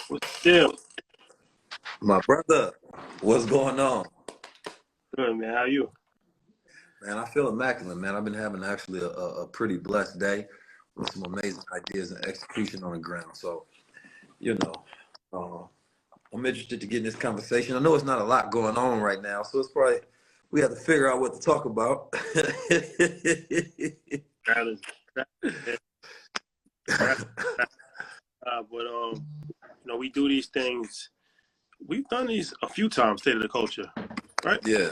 What's the deal? My brother, what's going on? Good, man. How you? Man, I feel immaculate, man. I've been having actually a pretty blessed day with some amazing ideas and execution on the ground. So, you know, uh, I'm interested to get in this conversation. I know it's not a lot going on right now, so it's probably, we have to figure out what to talk about. That is, that, that, that's, but we do these things. We've done these a few times. State of the culture, right? Yeah.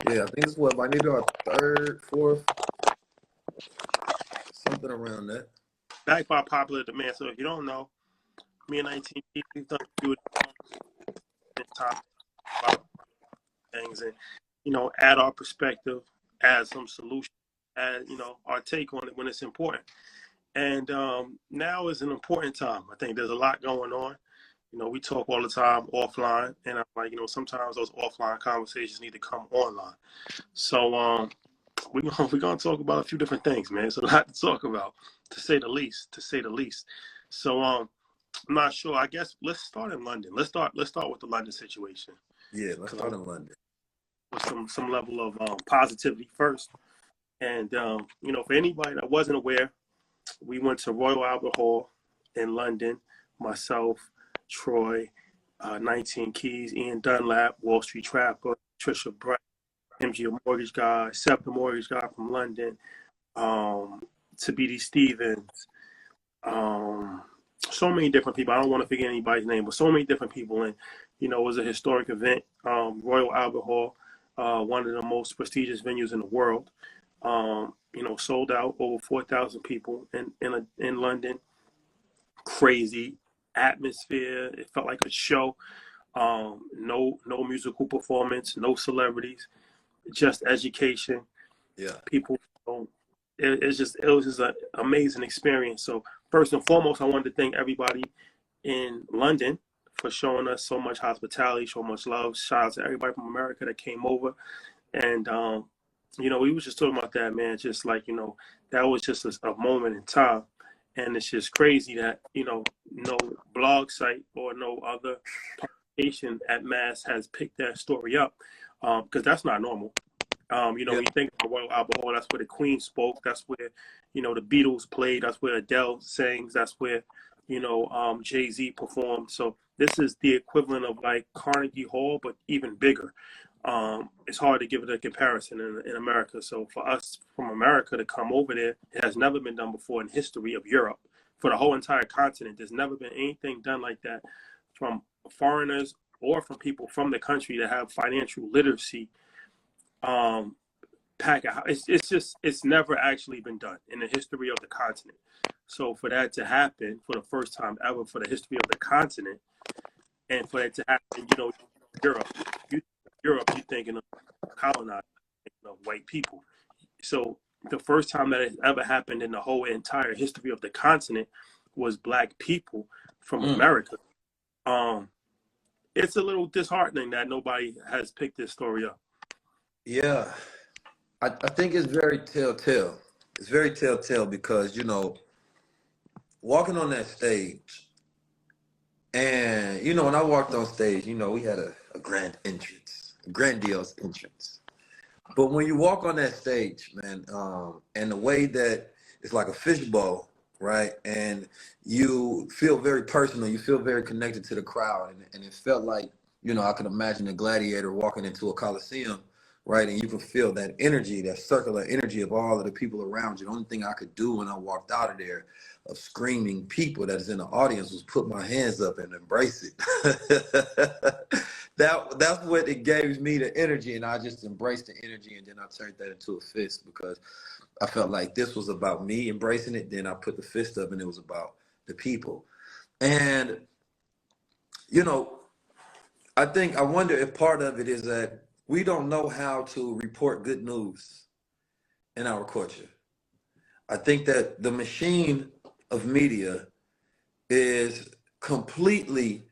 Yeah, I think it's what, might need our third, fourth, something around that. Backed by popular demand. So if you don't know, me and 19, we've done a few times about things, and add our perspective, add some solution, add our take on it when it's important. And now is an important time. I think there's a lot going on. We talk all the time offline, and I'm like, sometimes those offline conversations need to come online. So we're gonna talk about a few different things, man. It's a lot to talk about, to say the least. To say the least. So I'm not sure. I guess let's start in London. Let's start with the London situation. Yeah, let's start in London. With some level of positivity first. And for anybody that wasn't aware, we went to Royal Albert Hall in London. Myself, Troy, 19 Keys, Ian Dunlap, Wall Street Trapper, Trisha Bright, MG Mortgage Guy, Seth the Mortgage Guy from London, Tabidi Stevens, so many different people. I don't want to forget anybody's name, but so many different people. And, it was a historic event. Royal Albert Hall, one of the most prestigious venues in the world. Sold out, over 4,000 people in London. Crazy atmosphere. It felt like a show. No musical performance, no celebrities, just education. Yeah. People. It was just an amazing experience. So first and foremost, I wanted to thank everybody in London for showing us so much hospitality, so much love. Shout out to everybody from America that came over. And we was just talking about that, man. Just like, that was just a moment in time. And it's just crazy that, no blog site or no other publication at mass has picked that story up, because that's not normal. When you think about Royal Albert Hall, that's where the Queen spoke. That's where, the Beatles played. That's where Adele sings. That's where, Jay-Z performed. So this is the equivalent of like Carnegie Hall, but even bigger. It's hard to give it a comparison in America. So for us from America to come over there, it has never been done before in history of Europe. For the whole entire continent, there's never been anything done like that from foreigners or from people from the country that have financial literacy. It's never actually been done in the history of the continent. So for that to happen for the first time ever for the history of the continent, and for it to happen, Europe, you're thinking of colonized, white people. So the first time that it ever happened in the whole entire history of the continent was Black people from America. It's a little disheartening that nobody has picked this story up. Yeah. I think it's very telltale. It's very telltale because, walking on that stage, and, when I walked on stage, we had a grand entrance, a grandiose entrance. But when you walk on that stage, man, and the way that it's like a fishbowl, right? And you feel very personal, you feel very connected to the crowd. And it felt like, I could imagine a gladiator walking into a coliseum, right? And you can feel that energy, that circular energy of all of the people around you. The only thing I could do when I walked out of there of screaming people that is in the audience was put my hands up and embrace it. That's what it gave me, the energy, and I just embraced the energy, and then I turned that into a fist because I felt like this was about me embracing it. Then I put the fist up and it was about the people. And, I wonder if part of it is that we don't know how to report good news in our culture. I think that the machine of media is completely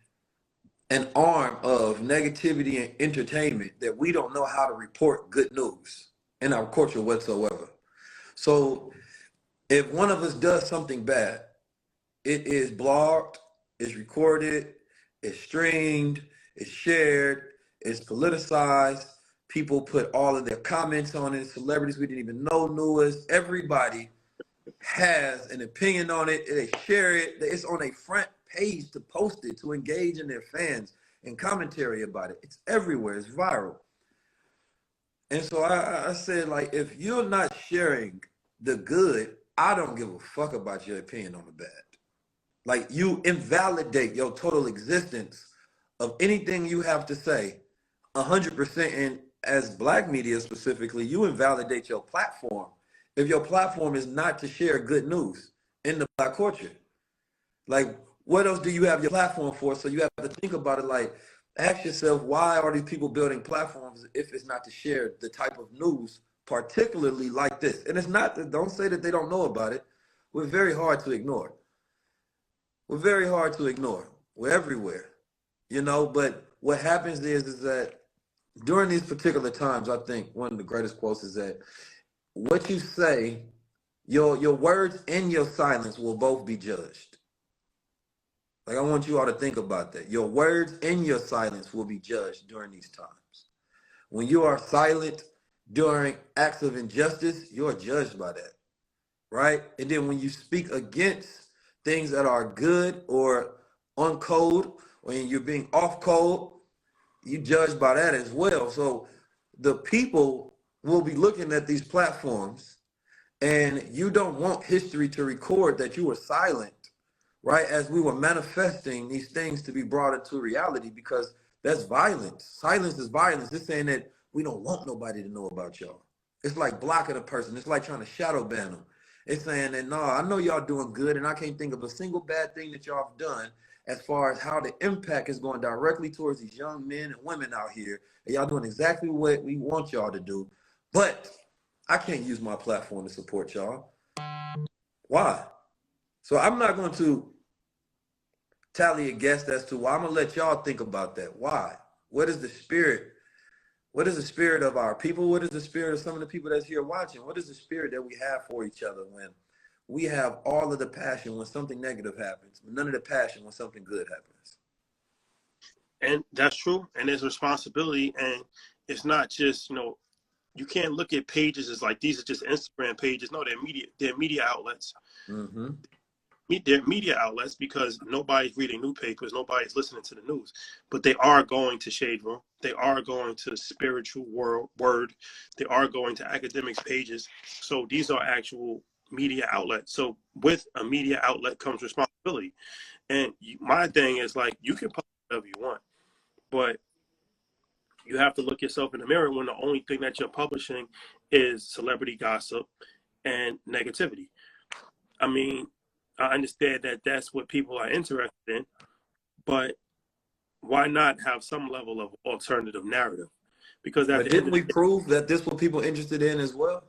an arm of negativity and entertainment that we don't know how to report good news in our culture whatsoever. So if one of us does something bad, it is blogged, it's recorded, It's streamed, it's shared, it's politicized. People put all of their comments on it. Celebrities we didn't even know knew us. Everybody has an opinion on it. They share it. It's on a front page to post it, to engage in their fans and commentary about it. It's everywhere. It's viral. And so I said, like, if you're not sharing the good, I don't give a fuck about your opinion on the bad. Like, you invalidate your total existence of anything you have to say 100%. And as Black media specifically, you invalidate your platform if your platform is not to share good news in the Black culture. Like, what else do you have your platform for? So you have to think about it. Like, ask yourself, why are these people building platforms if it's not to share the type of news, particularly like this? And it's not that, don't say that they don't know about it. We're very hard to ignore. We're very hard to ignore. We're everywhere, you know. But what happens is that during these particular times, I think one of the greatest quotes is that what you say, your words and your silence will both be judged. Like, I want you all to think about that. Your words and your silence will be judged during these times. When you are silent during acts of injustice, you're judged by that, right? And then when you speak against things that are good or on code, when you're being off code, you judged by that as well. So the people will be looking at these platforms, and you don't want history to record that you were silent, right? As we were manifesting these things to be brought into reality, because that's violence. Silence is violence. It's saying that we don't want nobody to know about y'all. It's like blocking a person. It's like trying to shadow ban them. It's saying that, no, I know y'all doing good, and I can't think of a single bad thing that y'all have done as far as how the impact is going directly towards these young men and women out here. And y'all doing exactly what we want y'all to do. But I can't use my platform to support y'all. Why? So I'm not going to tally a guess as to why. I'm going to let y'all think about that. Why? What is the spirit? What is the spirit of our people? What is the spirit of some of the people that's here watching? What is the spirit that we have for each other when we have all of the passion when something negative happens, but none of the passion when something good happens? And that's true. And there's responsibility. And it's not just, you can't look at pages as like these are just Instagram pages. No, they're media outlets. Mm-hmm. They're media outlets because nobody's reading newspapers, nobody's listening to the news, but they are going to Shade Room. They are going to Spiritual Word. They are going to academics pages. So these are actual media outlets. So with a media outlet comes responsibility. And my thing is, like, you can publish whatever you want, but you have to look yourself in the mirror when the only thing that you're publishing is celebrity gossip and negativity. I mean, I understand that that's what people are interested in, but why not have some level of alternative narrative? Because at But the end didn't of the we day, prove that this what people interested in as well?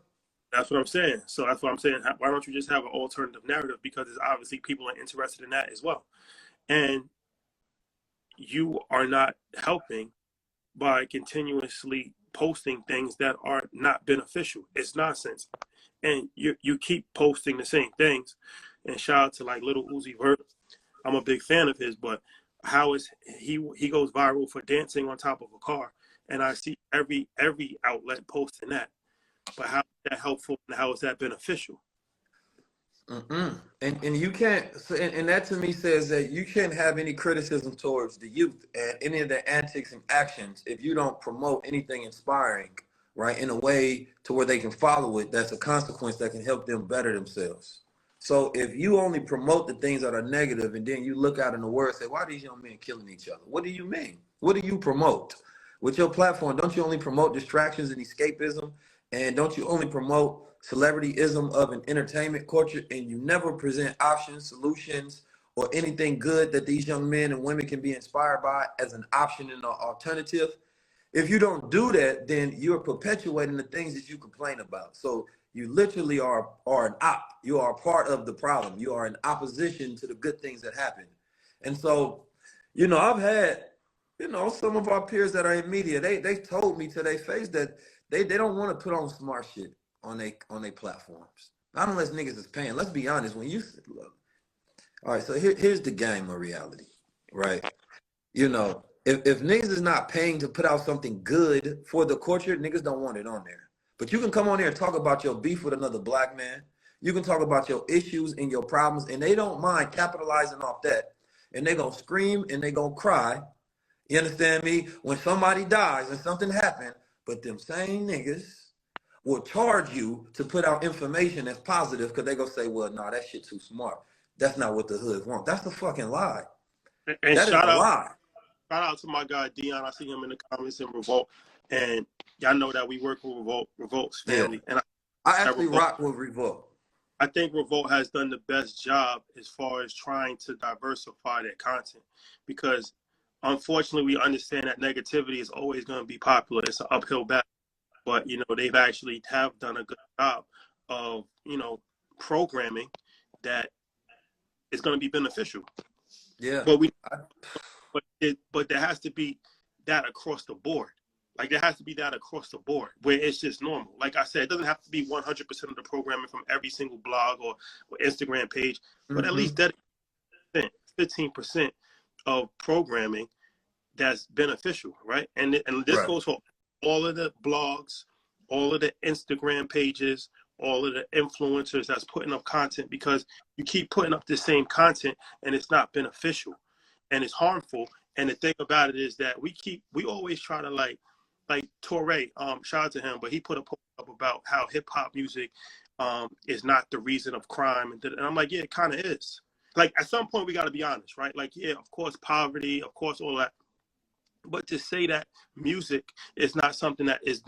that's what I'm saying. So that's what I'm saying. Why don't you just have an alternative narrative? Because it's obviously people are interested in that as well. And you are not helping by continuously posting things that are not beneficial. It's nonsense. And you keep posting the same things. And shout out to like Little Uzi Vert. I'm a big fan of his, but how is he goes viral for dancing on top of a car, and I see every outlet posting that. But how is that helpful and how is that beneficial? Mm-mm. And you can't, so, and that to me says that you can't have any criticism towards the youth and any of their antics and actions if you don't promote anything inspiring, right, in a way to where they can follow it. That's a consequence that can help them better themselves. So if you only promote the things that are negative and then you look out in the world and say, why are these young men killing each other? What do you mean? What do you promote? With your platform, don't you only promote distractions and escapism? And don't you only promote celebrityism of an entertainment culture, and you never present options, solutions, or anything good that these young men and women can be inspired by as an option and an alternative? If you don't do that, then you're perpetuating the things that you complain about. So you literally are an op. You are a part of the problem. You are in opposition to the good things that happen. And so, I've had, some of our peers that are in media, they told me to their face that they don't want to put on smart shit on their platforms. Not unless niggas is paying. Let's be honest. When you look, all right, so here's the game of reality, right? You know, if niggas is not paying to put out something good for the culture, niggas don't want it on there. But you can come on there and talk about your beef with another black man. You can talk about your issues and your problems, and they don't mind capitalizing off that. And they gonna scream and they gonna cry. You understand me? When somebody dies and something happened, but them same niggas will charge you to put out information that's positive because they gonna say, well, nah, that shit too smart. That's not what the hood want. That's the fucking lie. And That is a lie. shout out to my guy Dion. I see him in the comments in Revolt, and y'all know that we work with Revolt's family, Yeah. and I actually rock with Revolt. I think Revolt has done the best job as far as trying to diversify their content, because unfortunately we understand that negativity is always going to be popular. It's an uphill battle, but you know they've actually have done a good job of programming that is going to be beneficial. Yeah. But there has to be that across the board. Like there has to be that across the board where it's just normal. Like I said, it doesn't have to be 100% of the programming from every single blog or Instagram page, but at least that 15% of programming that's beneficial, right? And this goes for all of the blogs, all of the Instagram pages, all of the influencers that's putting up content, because you keep putting up the same content and it's not beneficial and it's harmful. And the thing about it is that we always try to like Torre, shout out to him, but he put a post up about how hip hop music is not the reason of crime. And I'm like, yeah, it kind of is. Like at some point we got to be honest, right? Like, yeah, of course, poverty, of course, all that. But to say that music is not something that is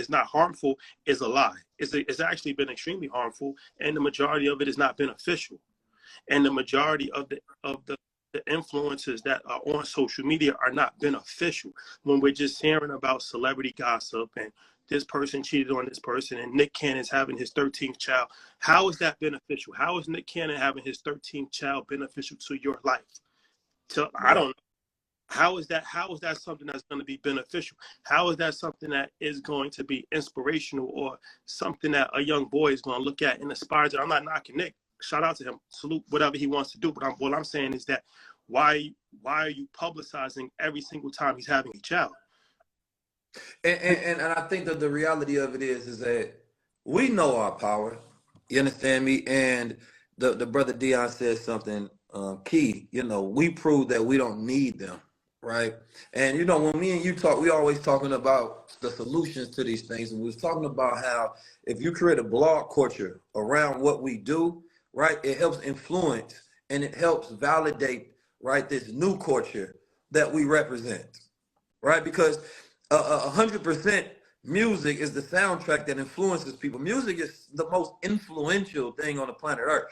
not harmful is a lie. It's actually been extremely harmful, and the majority of it is not beneficial. And the majority of the influences that are on social media are not beneficial. When we're just hearing about celebrity gossip and this person cheated on this person and Nick Cannon's having his 13th child, how is that beneficial? How is Nick Cannon having his 13th child beneficial to your life? I don't know. How is that something that's going to be beneficial? How is that something that is going to be inspirational or something that a young boy is going to look at and aspire to? I'm not knocking Nick. Shout out to him. Salute whatever he wants to do. But what I'm saying is that why are you publicizing every single time he's having a child? And I think that the reality of it is that we know our power. You understand me? And the brother Dion said something key. You know, we prove that we don't need them. Right. And, you know, when me and you talk, we always talking about the solutions to these things. And we was talking about how if you create a blog culture around what we do, right, it helps influence and it helps validate, right, this new culture that we represent. Right. Because 100% music is the soundtrack that influences people. Music is the most influential thing on the planet Earth.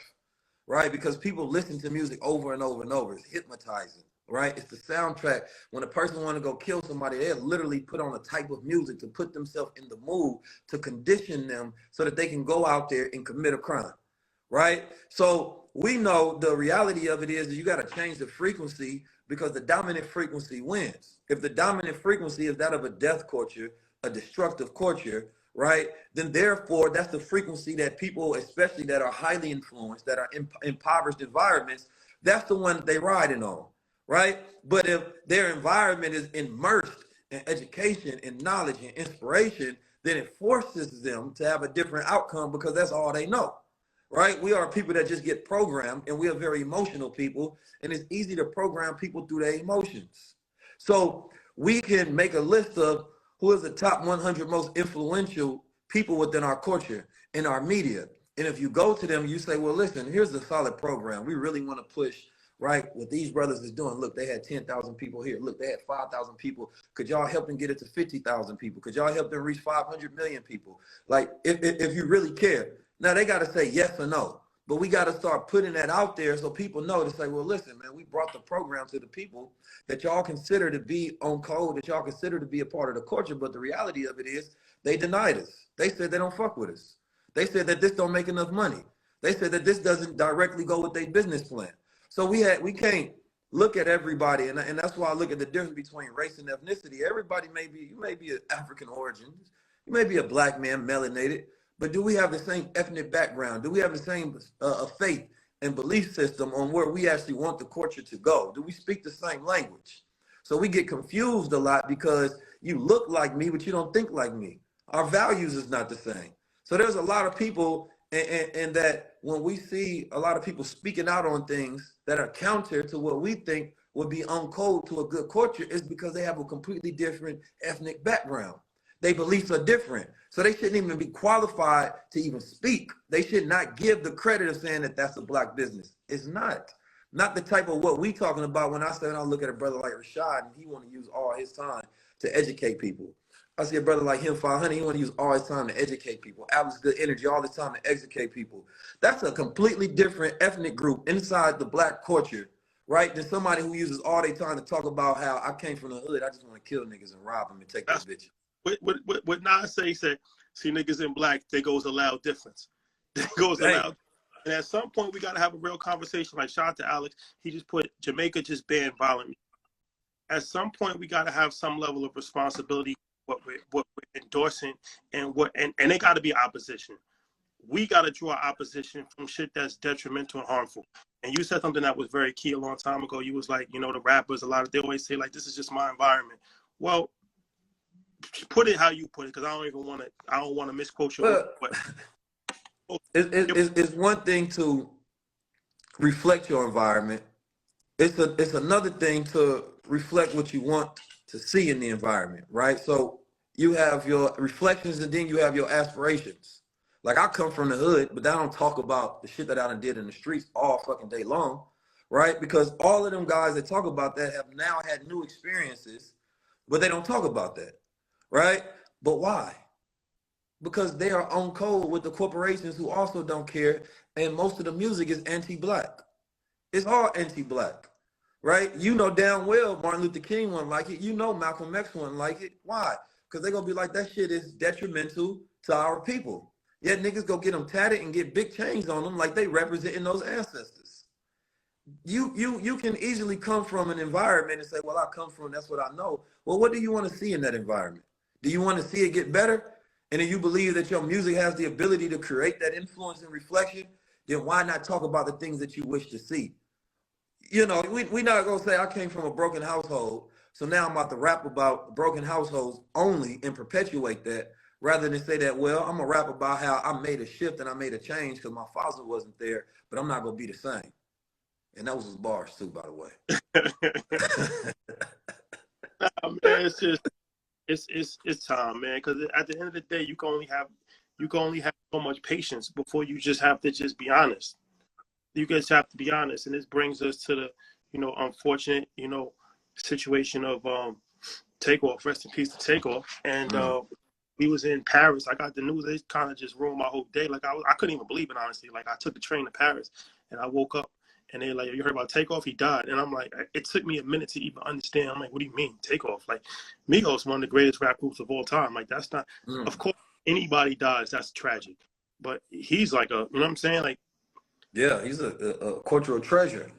Right. Because people listen to music over and over and over. It's hypnotizing. Right? It's the soundtrack. When a person want to go kill somebody, they'll literally put on a type of music to put themselves in the mood to condition them so that they can go out there and commit a crime. Right? So we know the reality of it is that you got to change the frequency because the dominant frequency wins. If the dominant frequency is that of a death culture, a destructive culture, right? Then therefore, that's the frequency that people, especially that are highly influenced, that are in impoverished environments, that's the one they riding on. Right? But if their environment is immersed in education and knowledge and inspiration, then it forces them to have a different outcome because that's all they know. Right? We are people that just get programmed, and we are very emotional people, and it's easy to program people through their emotions. So we can make a list of who is the top 100 most influential people within our culture, in our media. And if you go to them, you say, well, listen, here's a solid program. We really want to push, right, what these brothers is doing. Look, they had 10,000 people here. Look, they had 5,000 people. Could y'all help them get it to 50,000 people? Could y'all help them reach 500 million people? Like, if you really care. Now, they got to say yes or no. But we got to start putting that out there so people know to say, well, listen, man, we brought the program to the people that y'all consider to be on code, that y'all consider to be a part of the culture. But the reality of it is they denied us. They said they don't fuck with us. They said that this don't make enough money. They said that this doesn't directly go with their business plan. So we can't look at everybody, and that's why I look at the difference between race and ethnicity. Everybody you may be of African origins, you may be a black man, melanated, but do we have the same ethnic background? Do we have the same faith and belief system on where we actually want the culture to go? Do we speak the same language? So we get confused a lot because you look like me, but you don't think like me. Our values is not the same. So there's a lot of people, and that when we see a lot of people speaking out on things that are counter to what we think would be uncode to a good culture, is because they have a completely different ethnic background. Their beliefs are different. So they shouldn't even be qualified to even speak. They should not give the credit of saying that that's a black business. It's not. Not the type of what we talking about when I look at a brother like Rashad and he want to use all his time to educate people. I see a brother like him, 500, he want to use all his time to educate people. Alex Good Energy, all his time to educate people. That's a completely different ethnic group inside the black culture, right? Than somebody who uses all their time to talk about how I came from the hood, I just want to kill niggas and rob them and take their bitch. What Nas said, see niggas in black, there goes a loud difference. There goes a loud. And at some point, we got to have a real conversation. Like, shout out to Alex. He just put, Jamaica just banned violent music. At some point, we got to have some level of responsibility, what we're endorsing, and they got to be opposition. We got to draw opposition from shit that's detrimental and harmful. And you said something that was very key a long time ago. You was like, you know, the rappers, they always say, like, this is just my environment. Well, put it how you put it, because I don't want to misquote you. But it's one thing to reflect your environment. It's another thing to reflect what you want to see in the environment, right? So you have your reflections and then you have your aspirations. Like, I come from the hood, but I don't talk about the shit that I done did in the streets all fucking day long, right? Because all of them guys that talk about that have now had new experiences, but they don't talk about that, right? But why? Because they are on code with the corporations who also don't care, and most of the music is anti-black. It's all anti-black, right? You know damn well Martin Luther King wouldn't like it. You know Malcolm X wouldn't like it. Why? Because they're going to be like, that shit is detrimental to our people. Yet niggas go get them tatted and get big chains on them like they representing those ancestors. You can easily come from an environment and say, well, I come from, that's what I know. Well, what do you want to see in that environment? Do you want to see it get better? And if you believe that your music has the ability to create that influence and reflection, then why not talk about the things that you wish to see? You know, we not gonna say I came from a broken household, so now I'm about to rap about broken households only and perpetuate that, rather than say that, well, I'm gonna rap about how I made a shift and I made a change because my father wasn't there, but I'm not gonna be the same. And that was his bars too, by the way. Nah, man, it's just it's time, man. Because at the end of the day, you can only have so much patience before you just have to just be honest. You guys have to be honest, and this brings us to the, unfortunate, situation of Takeoff. Rest in peace to Takeoff. And we was in Paris. I got the news. They kind of just ruined my whole day. Like I couldn't even believe it, honestly. Like, I took the train to Paris, and I woke up, and they like, you heard about Takeoff? He died. And I'm like, it took me a minute to even understand. I'm like, what do you mean Takeoff? Like, Migos, one of the greatest rap groups of all time. Like, that's not. Of course, anybody dies, that's tragic. But he's like you know what I'm saying? Like. Yeah, he's a cultural treasure.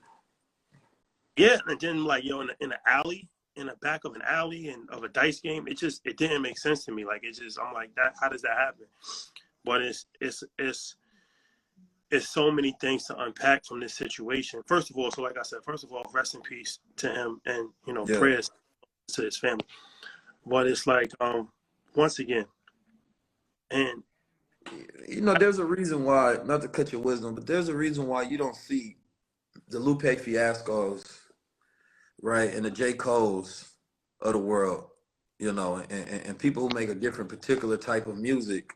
Yeah, and then like in the alley, in the back of an alley and of a dice game, it didn't make sense to me. Like, I'm like, that. How does that happen? But it's so many things to unpack from this situation. First of all, so like I said, rest in peace to him, and prayers to his family. But it's like once again, and. There's a reason why, not to cut your wisdom, but there's a reason why you don't see the Lupe Fiascos, right, and the J. Coles of the world, and people who make a different particular type of music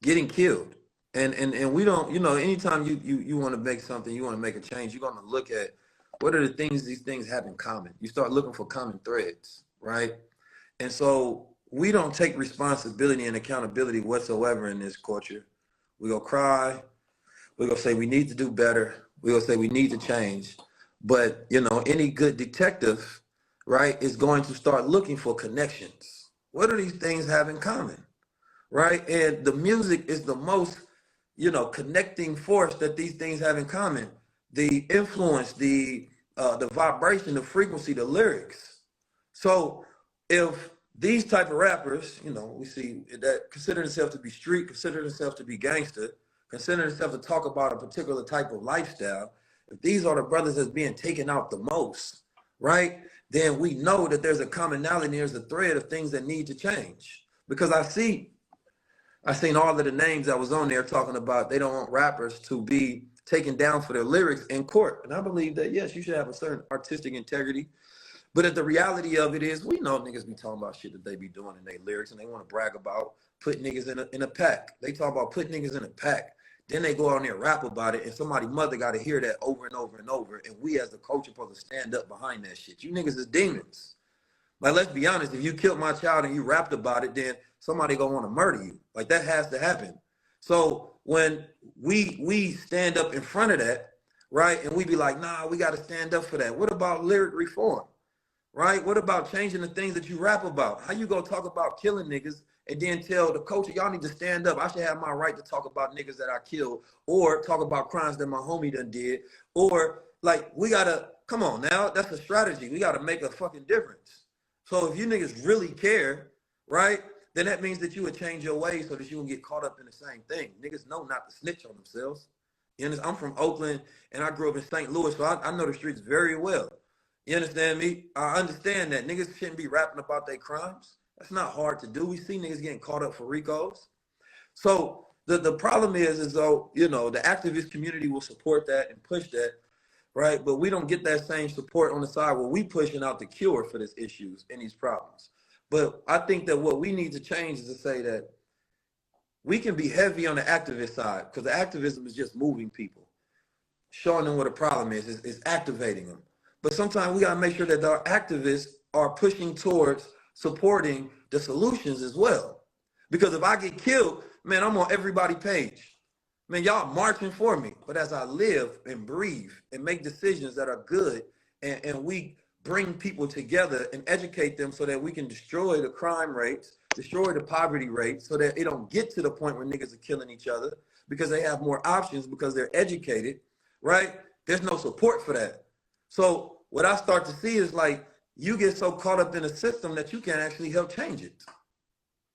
getting killed. And we don't, anytime you want to make something, you want to make a change, you're going to look at what are the things these things have in common. You start looking for common threads, right? And so we don't take responsibility and accountability whatsoever in this culture. We go cry. We go say we need to do better. We go say we need to change. But, any good detective, right, is going to start looking for connections. What do these things have in common, right? And the music is the most, connecting force that these things have in common. The influence, the vibration, the frequency, the lyrics. So if these type of rappers, we see that consider themselves to be street, consider themselves to be gangster, consider themselves to talk about a particular type of lifestyle. If these are the brothers that's being taken out the most, right? then we know that there's a commonality, there's a thread of things that need to change. Because I seen all of the names that was on there talking about they don't want rappers to be taken down for their lyrics in court. And I believe that, yes, you should have a certain artistic integrity. But the reality of it is, we know niggas be talking about shit that they be doing in their lyrics, and they want to brag about putting niggas in a pack. They talk about putting niggas in a pack. Then they go out there and rap about it, and somebody's mother got to hear that over and over and over. And we as the culture supposed to stand up behind that shit. You niggas is demons. Like, let's be honest, if you killed my child and you rapped about it, then somebody gonna want to murder you. Like, that has to happen. So when we stand up in front of that, right, and we be like, nah, we got to stand up for that. What about lyric reform, right? What about changing the things that you rap about? How you gonna talk about killing niggas and then tell the culture, y'all need to stand up? I should have my right to talk about niggas that I killed, or talk about crimes that my homie done did, or like, we gotta, come on now, that's a strategy. We gotta make a fucking difference. So if you niggas really care, right, then that means that you would change your ways so that you won't get caught up in the same thing. Niggas know not to snitch on themselves. You understand? I'm from Oakland, and I grew up in St. Louis, so I know the streets very well. You understand me? I understand that niggas shouldn't be rapping about their crimes. That's not hard to do. We see niggas getting caught up for RICOs. So the problem is though, you know, the activist community will support that and push that, right? But we don't get that same support on the side where we pushing out the cure for these issues and these problems. But I think that what we need to change is to say that we can be heavy on the activist side, because the activism is just moving people, showing them what a problem is activating them. But sometimes we gotta make sure that our activists are pushing towards supporting the solutions as well. Because if I get killed, man, I'm on everybody's page. Man, y'all marching for me. But as I live and breathe and make decisions that are good, and we bring people together and educate them so that we can destroy the crime rates, destroy the poverty rates, so that it don't get to the point where niggas are killing each other because they have more options, because they're educated, right? There's no support for that. So what I start to see is, like, you get so caught up in a system that you can't actually help change it.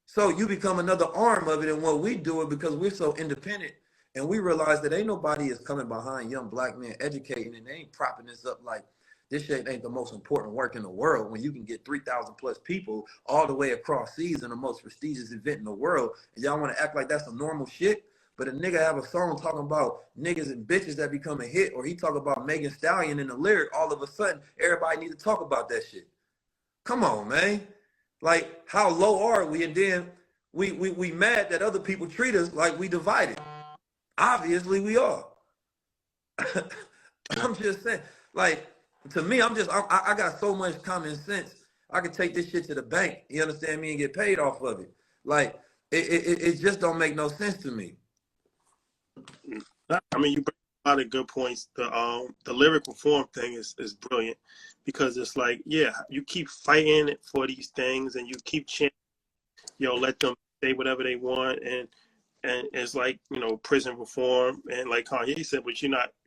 So you become another arm of it, and what we do it because we're so independent, and we realize that ain't nobody is coming behind young black men educating, and they ain't propping this up like this shit ain't the most important work in the world, when you can get 3,000 plus people all the way across seas in the most prestigious event in the world, and y'all want to act like that's some normal shit. But a nigga have a song talking about niggas and bitches that become a hit, or he talk about Megan Stallion in the lyric, all of a sudden, everybody need to talk about that shit. Come on, man. Like, how low are we? And then we mad that other people treat us like we divided. Obviously we are. I'm just saying, like, to me, I got so much common sense. I could take this shit to the bank, you understand me, and get paid off of it. Like, it just don't make no sense to me. I mean, you bring a lot of good points. The lyric reform thing is brilliant, because it's like, yeah, you keep fighting for these things, and you keep chanting, let them say whatever they want, and it's like, prison reform, and like Kanye said,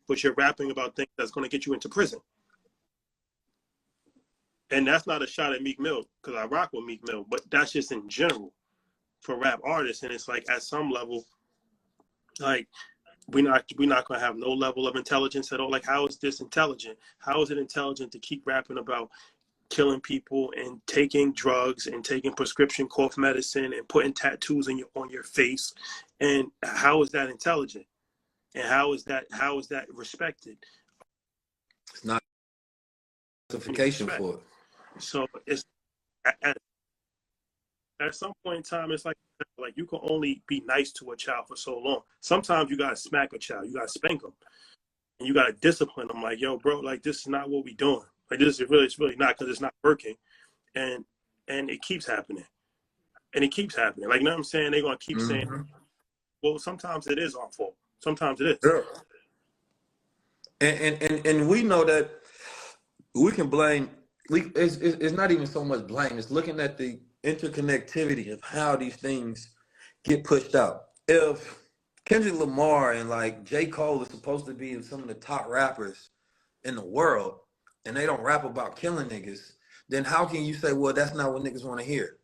but you're rapping about things that's going to get you into prison. And that's not a shot at Meek Mill, because I rock with Meek Mill, but that's just in general for rap artists. And it's like, at some level, like, we're not gonna have no level of intelligence at all. Like, how is this intelligent? How is it intelligent to keep rapping about killing people and taking drugs and taking prescription cough medicine and putting tattoos on your face? And how is that intelligent? And how is that respected? It's not justification for it. So it's at some point in time, it's like you can only be nice to a child for so long. Sometimes you gotta smack a child, you gotta spank them, and you gotta discipline them. Like, yo, bro, like, this is not what we doing. Like, it's really not, because it's not working, and it keeps happening, and it keeps happening. Like, you know what I'm saying? They're gonna keep saying, well, sometimes it is our fault. Sometimes it is. Sure. And we know that we can blame. It's not even so much blame. It's looking at the interconnectivity of how these things get pushed out. If Kendrick Lamar and like J. Cole is supposed to be some of the top rappers in the world, and they don't rap about killing niggas, then how can you say, well, that's not what niggas want to hear?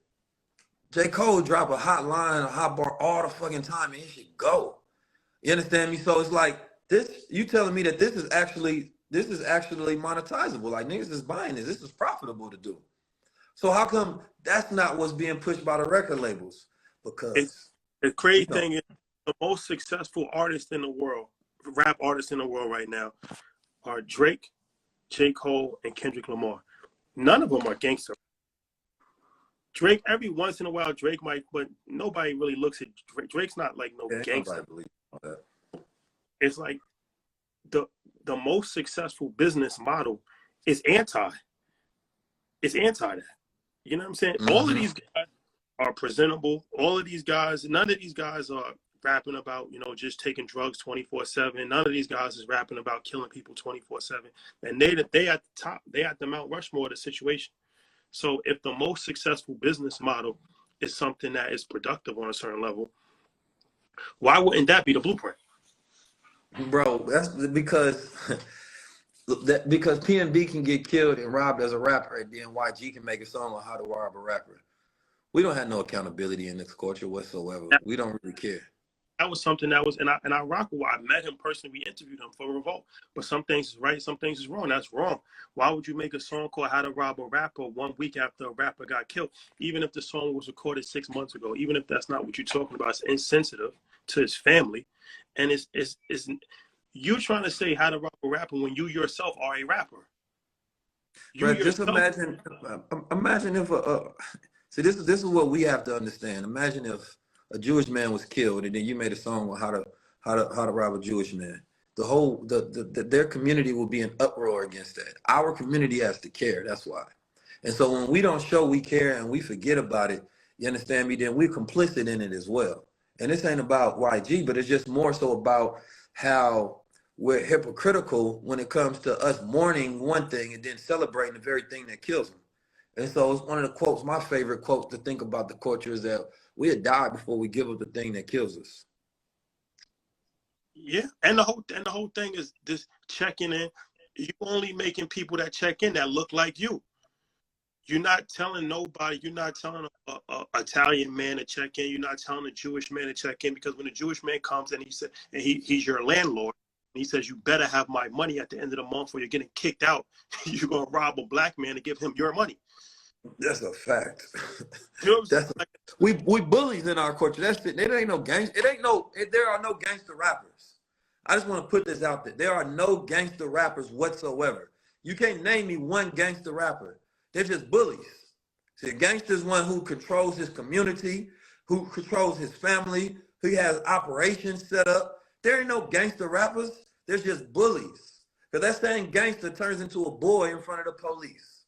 J. Cole drop a hot line, a hot bar all the fucking time, and he should go. You understand me? So it's like, this, you telling me that this is actually this is actually monetizable. Like niggas is buying this. This is profitable to do. So how come that's not what's being pushed by the record labels? It, Because the you crazy know, thing is the most successful artists in the world, rap artists in the world right now, are Drake, J. Cole, and Kendrick Lamar. None of them are gangster. Drake, every once in a while, Drake might, but nobody really looks at Drake. Drake's not like no ain't nobody gangster. believe that. It's like the most successful business model is anti. It's anti that. You know what I'm saying? All of Mm-hmm. these guys are presentable. All of these guys, none of these guys are rapping about, just taking drugs 24/7. None of these guys is rapping about killing people 24/7. And they at the top. They at the Mount Rushmore of the situation. So if the most successful business model is something that is productive on a certain level, why wouldn't that be the blueprint? Bro, that's because because PNB can get killed and robbed as a rapper, and then YG can make a song on how to rob a rapper. We don't have no accountability in this culture whatsoever. We don't really care. That was something that was, and I rock with. I met him personally. We interviewed him for Revolt. But some things is right, some things is wrong. That's wrong. Why would you make a song called "How to Rob a Rapper" 1 week after a rapper got killed? Even if the song was recorded 6 months ago, even if that's not what you're talking about, it's insensitive to his family, and it's you trying to say how to rob a rapper when you yourself are a rapper. You But just yourself. imagine if see this is what we have to understand. Imagine if a Jewish man was killed and then you made a song on how to rob a Jewish man. The whole their community will be in uproar against that. Our community has to care. That's why. And so when we don't show we care and we forget about it, you understand me? Then we're complicit in it as well. And this ain't about YG, but it's just more so about how we're hypocritical when it comes to us mourning one thing and then celebrating the very thing that kills them. And so it's one of the quotes, my favorite quotes to think about the culture is that we had died before we give up the thing that kills us. Yeah, and the whole thing is this checking in. You only making people that check in that look like you. You're not telling nobody. You're not telling a Italian man to check in. You're not telling a Jewish man to check in, because when a Jewish man comes and he's your landlord, and he says you better have my money at the end of the month or you're getting kicked out. You're gonna rob a black man to give him your money. That's a fact. You know what I'm saying? That's we bullies in our culture. That's it. There ain't no gangster. There are no gangster rappers. I just want to put this out there. There are no gangster rappers whatsoever. You can't name me one gangster rapper. They're just bullies. See, a gangster is one who controls his community, who controls his family, who has operations set up. There ain't no gangster rappers. There's just bullies. Because that same gangster turns into a boy in front of the police.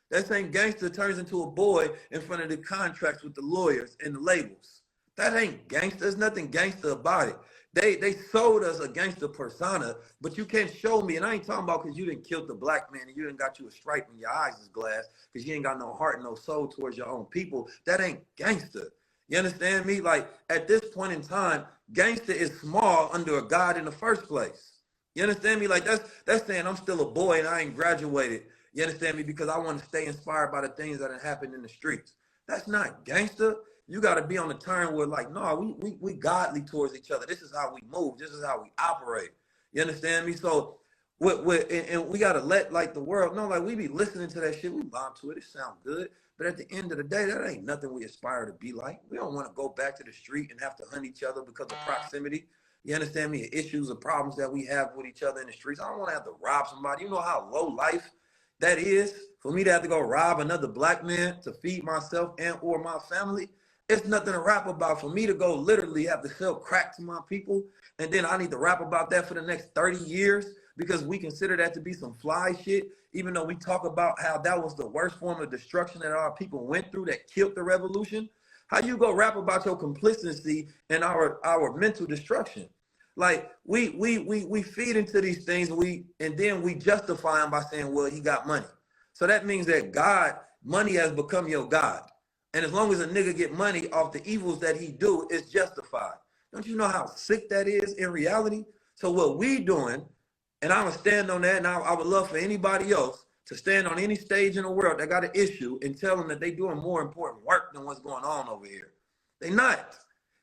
That same gangster turns into a boy in front of the contracts with the lawyers and the labels. That ain't gangster. There's nothing gangster about it. They sold us a gangster persona, but you can't show me, and I ain't talking about because you didn't kill the black man and you didn't got you a stripe in your eyes is glass because you ain't got no heart and no soul towards your own people. That ain't gangster. You understand me? Like at this point in time, gangster is small under a God in the first place. You understand me? Like that's saying I'm still a boy and I ain't graduated. You understand me? Because I want to stay inspired by the things that have happened in the streets. That's not gangster. You got to be on the turn where like, no, we godly towards each other. This is how we move. This is how we operate. You understand me? So and we got to let like the world know, like we be listening to that shit. We bomb to it. It sounds good. But at the end of the day, that ain't nothing we aspire to be like. We don't want to go back to the street and have to hunt each other because of proximity. You understand me? Issues or problems that we have with each other in the streets. I don't want to have to rob somebody. You know how low life that is for me to have to go rob another black man to feed myself and or my family. It's nothing to rap about for me to go literally have to sell crack to my people. And then I need to rap about that for the next 30 years because we consider that to be some fly shit, even though we talk about how that was the worst form of destruction that our people went through that killed the revolution. How you go rap about your complicity and our mental destruction? Like we feed into these things and then we justify them by saying, well, he got money. So that means that money has become your God. And as long as a nigga get money off the evils that he do, it's justified. Don't you know how sick that is in reality? So what we doing, and I'm gonna stand on that, and I would love for anybody else to stand on any stage in the world that got an issue and tell them that they doing more important work than what's going on over here. They not.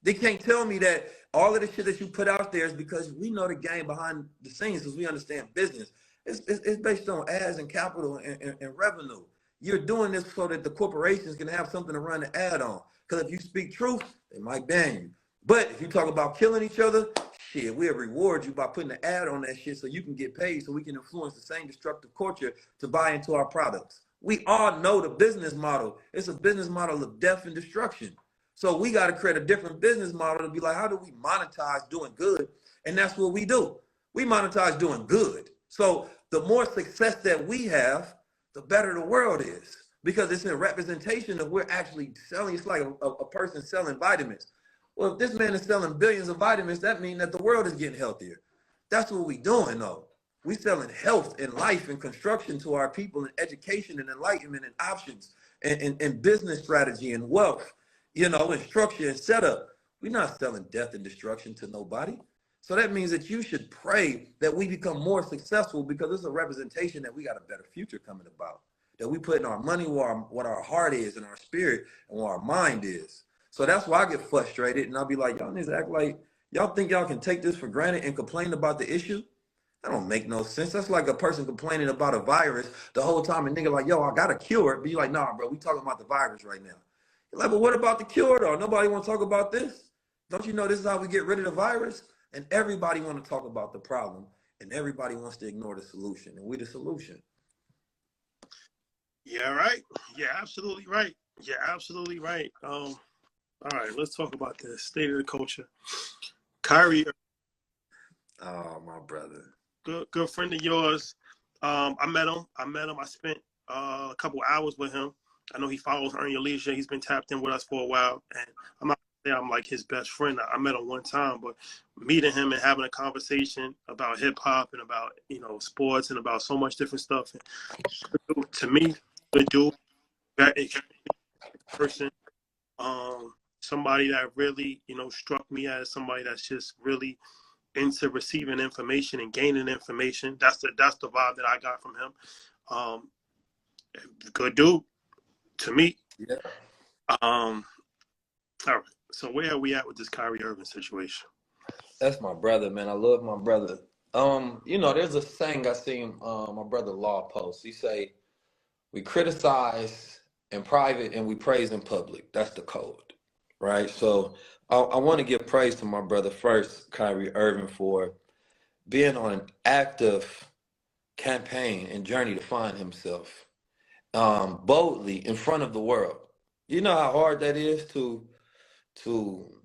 They can't tell me that all of the shit that you put out there is because we know the game behind the scenes because we understand business. It's based on ads and capital and revenue. You're doing this so that the corporations can have something to run the ad on. Because if you speak truth, they might ban you. But if you talk about killing each other, shit, we'll reward you by putting an ad on that shit so you can get paid so we can influence the same destructive culture to buy into our products. We all know the business model. It's a business model of death and destruction. So we got to create a different business model to be like, how do we monetize doing good? And that's what we do. We monetize doing good. So the more success that we have, the better the world is, because it's in representation of we're actually selling. It's like a person selling vitamins. Well, if this man is selling billions of vitamins, that means that the world is getting healthier. That's what we doing though. We selling health and life and construction to our people, and education and enlightenment and options and business strategy and wealth, you know, and structure and setup. We're not selling death and destruction to nobody. So that means that you should pray that we become more successful, because it's a representation that we got a better future coming about, that we put in our money where what our heart is and our spirit and where our mind is. So that's why I get frustrated, and I'll be like, y'all need to act like y'all think y'all can take this for granted and complain about the issue. That don't make no sense. That's like a person complaining about a virus the whole time, and nigga like, yo, I got a cure. But you like, nah, bro, we talking about the virus right now. You're like, but what about the cure though? Nobody want to talk about this. Don't you know this is how we get rid of the virus? And everybody want to talk about the problem, and everybody wants to ignore the solution, and we the solution. Yeah, right. Yeah, absolutely right. Yeah, absolutely right. All right, let's talk about the state of the culture. Kyrie, Oh, my brother. good friend of yours. I met him. I spent a couple hours with him. I know he follows Earn Your Leisure. He's been tapped in with us for a while, and I'm not gonna say I'm like his best friend. I met him one time, but meeting him and having a conversation about hip hop and about, you know, sports and about so much different stuff. And to me, good dude, very person. Somebody that really, you know, struck me as somebody that's just really into receiving information and gaining information. That's the vibe that I got from him. Good dude to me. Yeah. All right. So where are we at with this Kyrie Irving situation? That's my brother, man. I love my brother. You know, there's a saying I seen my brother Law post. He say, we criticize in private and we praise in public. That's the code. Right. So I want to give praise to my brother first, Kyrie Irving, for being on an active campaign and journey to find himself boldly in front of the world. You know how hard that is to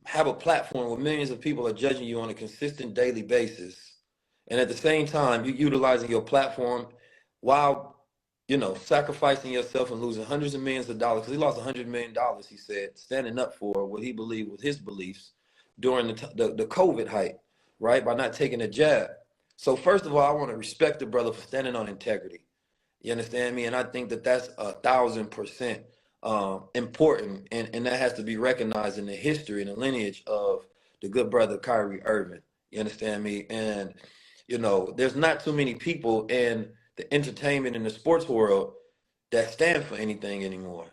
have a platform where millions of people are judging you on a consistent daily basis, and at the same time you're utilizing your platform while, you know, sacrificing yourself and losing hundreds of millions of dollars. Because he lost $100 million, he said, standing up for what he believed was his beliefs during the COVID hype, right, by not taking a jab. So first of all, I want to respect the brother for standing on integrity. You understand me? And I think that that's 1,000% important, and that has to be recognized in the history and the lineage of the good brother Kyrie Irving. You understand me? And, you know, there's not too many people in the entertainment and the sports world that stand for anything anymore,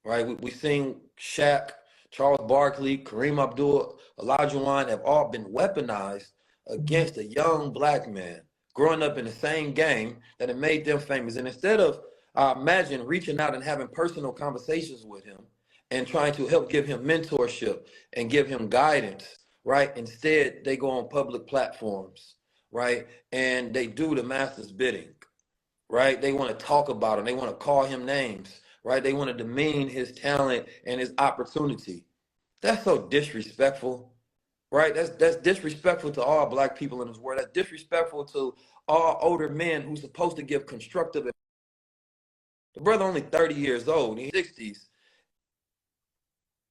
right? We seen Shaq, Charles Barkley, Kareem Abdul, Olajuwon have all been weaponized against a young black man growing up in the same game that had made them famous. And instead of, imagine, reaching out and having personal conversations with him and trying to help give him mentorship and give him guidance, right? Instead, they go on public platforms, right? And they do the master's bidding, right? They want to talk about him. They want to call him names, right? They want to demean his talent and his opportunity. That's so disrespectful, right? That's disrespectful to all black people in this world. That's disrespectful to all older men who's supposed to give constructive. The brother only 30 years old, he's 60s.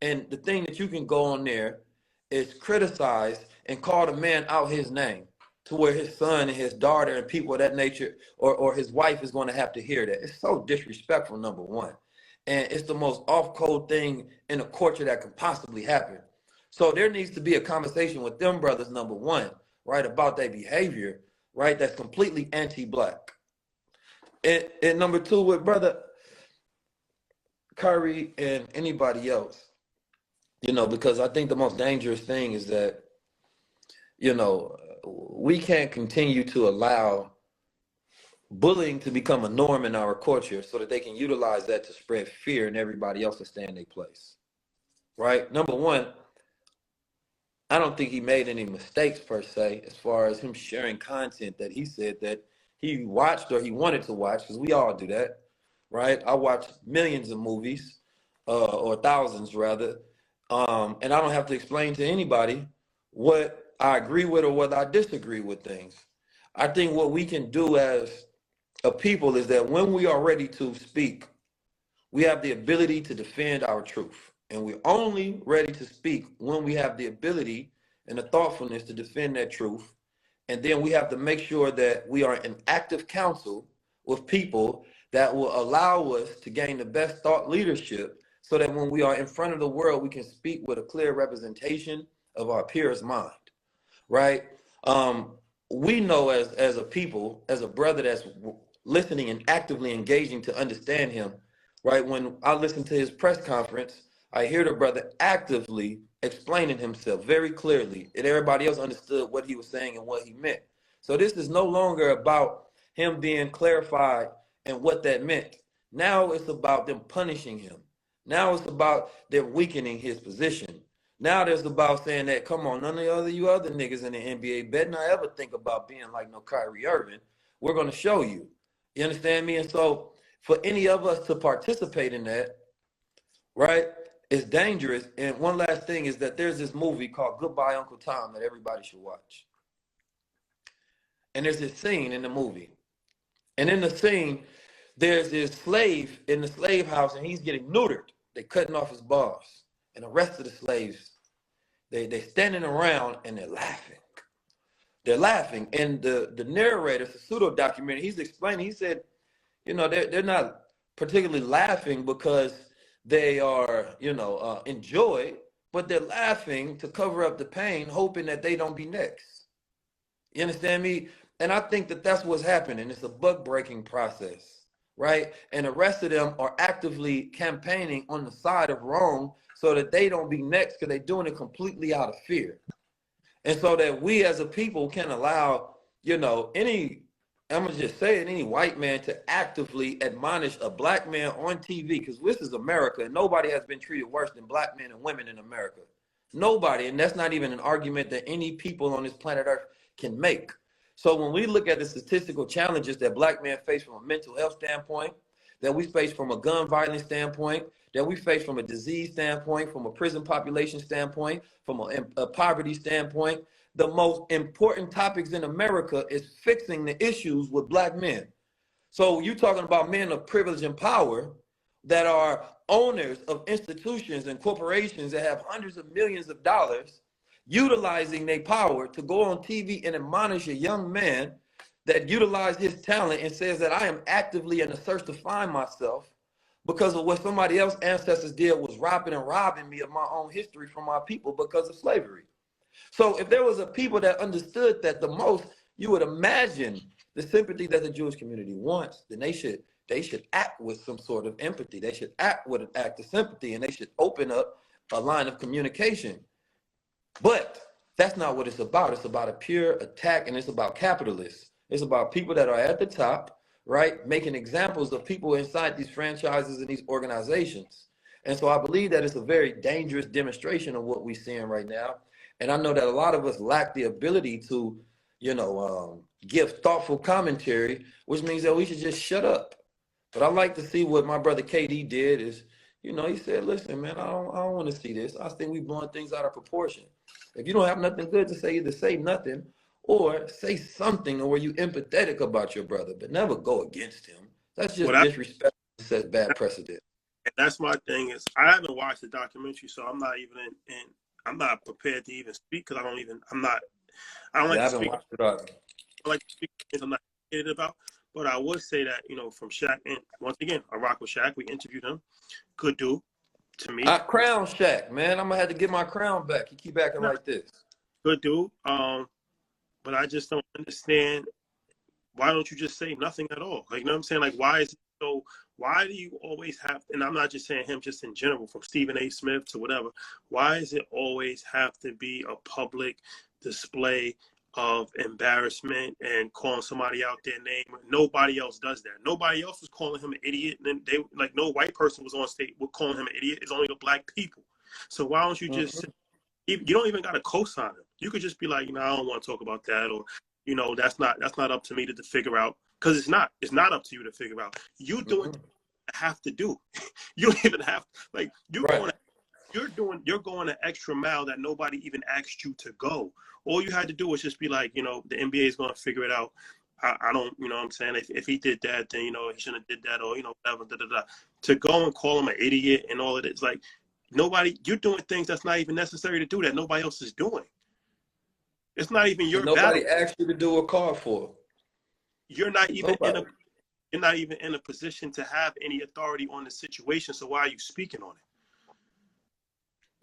And the thing that you can go on there is criticize and call the man out his name, to where his son and his daughter and people of that nature, or his wife, is going to have to hear that. It's so disrespectful, number one. And it's the most off-code thing in a culture that could possibly happen. So there needs to be a conversation with them brothers, number one, right, about their behavior, right, that's completely anti-black. And number two, with brother Kyrie and anybody else, you know, because I think the most dangerous thing is that, you know, we can't continue to allow bullying to become a norm in our culture so that they can utilize that to spread fear and everybody else to stay in their place. Right? Number one, I don't think he made any mistakes per se as far as him sharing content that he said that he watched or he wanted to watch, because we all do that, right? I watch millions of movies, or thousands rather, and I don't have to explain to anybody what I agree with or whether I disagree with things. I think what we can do as a people is that when we are ready to speak, we have the ability to defend our truth. And we're only ready to speak when we have the ability and the thoughtfulness to defend that truth. And then we have to make sure that we are in active counsel with people that will allow us to gain the best thought leadership so that when we are in front of the world, we can speak with a clear representation of our peers' mind, right? We know as a people, as a brother that's listening and actively engaging to understand him, right? When I listen to his press conference, I hear the brother actively explaining himself very clearly, and everybody else understood what he was saying and what he meant. So this is no longer about him being clarified and what that meant. Now it's about them punishing him. Now it's about them weakening his position. Now there's about saying that, come on, none of you other niggas in the NBA better not ever think about being like no Kyrie Irving. We're going to show you. You understand me? And so for any of us to participate in that, right, is dangerous. And one last thing is that there's this movie called Goodbye Uncle Tom that everybody should watch. And there's this scene in the movie. And in the scene, there's this slave in the slave house, and he's getting neutered. They're cutting off his balls. And the rest of the slaves, they're standing around and they're laughing. They're laughing. And the narrator, the pseudo-documentary, he's explaining, he said, you know, they're not particularly laughing because they are, enjoyed, but they're laughing to cover up the pain, hoping that they don't be next. You understand me? And I think that that's what's happening. It's a buck-breaking process, right? And the rest of them are actively campaigning on the side of wrong so that they don't be next, because they're doing it completely out of fear. And so that we as a people can allow, I'm gonna just say it, any white man to actively admonish a black man on TV, because this is America and nobody has been treated worse than black men and women in America. Nobody, and that's not even an argument that any people on this planet Earth can make. So when we look at the statistical challenges that black men face from a mental health standpoint, that we face from a gun violence standpoint, that we face from a disease standpoint, from a prison population standpoint, from a poverty standpoint, the most important topics in America is fixing the issues with black men. So you're talking about men of privilege and power that are owners of institutions and corporations that have hundreds of millions of dollars, utilizing their power to go on TV and admonish a young man that utilized his talent and says that I am actively in a search to find myself because of what somebody else's ancestors did was robbing me of my own history from my people because of slavery. So if there was a people that understood that the most, you would imagine the sympathy that the Jewish community wants, then they should act with some sort of empathy. They should act with an act of sympathy, and they should open up a line of communication. But that's not what it's about. It's about a pure attack, and it's about capitalists. It's about people that are at the top, right, making examples of people inside these franchises and these organizations. And so I believe that it's a very dangerous demonstration of what we're seeing right now. And I know that a lot of us lack the ability to, give thoughtful commentary, which means that we should just shut up. But I like to see what my brother KD did is, he said, listen, man, I don't want to see this. I think we're blowing things out of proportion. If you don't have nothing good to say, either say nothing or say something where you're empathetic about your brother, but never go against him. That's just disrespect. Sets bad precedent. And that's my thing is I haven't watched the documentary, so I'm not even I'm not prepared to even speak because I don't like to speak. I like to speak things I'm not educated about. But I would say that, from Shaq, and once again, I rock with Shaq. We interviewed him. Good dude to me. Crown Shaq, man. I'm going to have to get my crown back. You keep acting like this. Good dude. But I just don't understand, why don't you just say nothing at all? Like, you know what I'm saying? Like, why do you always have, and I'm not just saying him, just in general, from Stephen A. Smith to whatever, why does it always have to be a public display of embarrassment and calling somebody out their name. Nobody else does that. Nobody else was calling him an idiot. And then they, like, no white person was on stage with calling him an idiot. It's only the black people. So why don't you just say, you don't even got to co-sign him. You could just be like, I don't want to talk about that, or, that's not up to me to figure out, because it's not up to you to figure out. You doing have to do. You don't even have, like, you're going an extra mile that nobody even asked you to go. All you had to do was just be like, the NBA is going to figure it out. I don't, what I'm saying, if he did that, then, he shouldn't have did that, or, whatever, to go and call him an idiot and all of it. It's like, you're doing things that's not even necessary to do that nobody else is doing. It's not even your nobody battle. asked you to do a call for. You're not even in a position to have any authority on the situation. So why are you speaking on